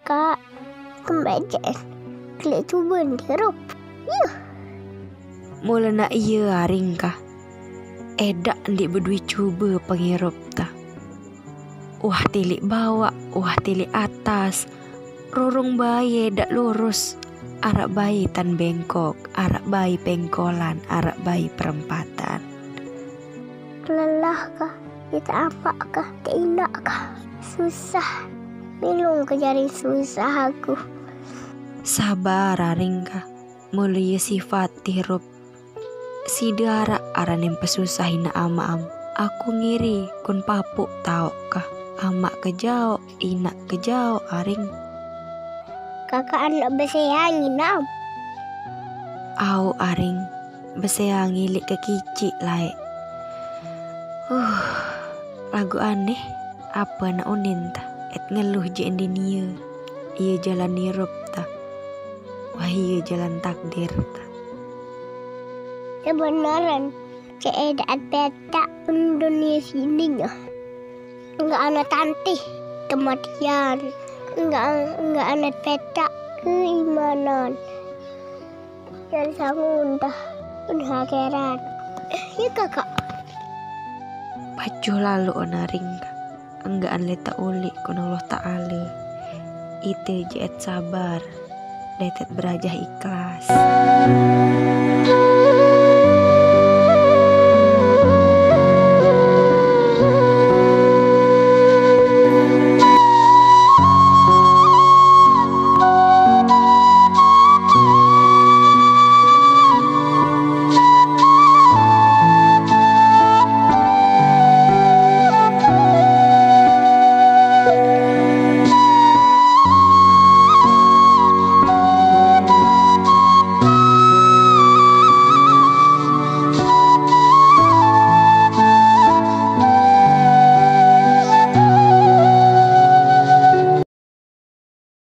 Kak, kembajaan klik coba hirup. Mula nak iya haring kah? Edak ndik berdui cuba penghirup ta. Wah tilik bawah, wah tilik atas. Rorong bayi edak lurus. Arak bayi tan bengkok, arak bayi pengkolan, arak bayi perempatan. Lelah kah? Kita apa kah? Tidak kah? Susah. Minum kejari susah aku. Sabar haring kah? Mulia sifat hirup. Si darak aran yang pesusahin ama-am. Aku ngiri kun papuk tau kah? Amak kejauh, inak kejauh haring. Kakak anak berseangi nam. Au haring berseangi lik ke kicik laik. Lagu aneh apa nak unin ta? Et ngeluh je endinia. Ia jalan hirup ta. Wah iya jalan takdir ta. Kebenaran keadaan peta dunia sini enggak anak tantih kematian, enggak anak peta keimanan dan sangun dah akhirat. Ya kakak. Pacu lalu onaring enggak anleta ulik kun Allah Ta'ala. Itu jet sabar, detet berajah ikhlas.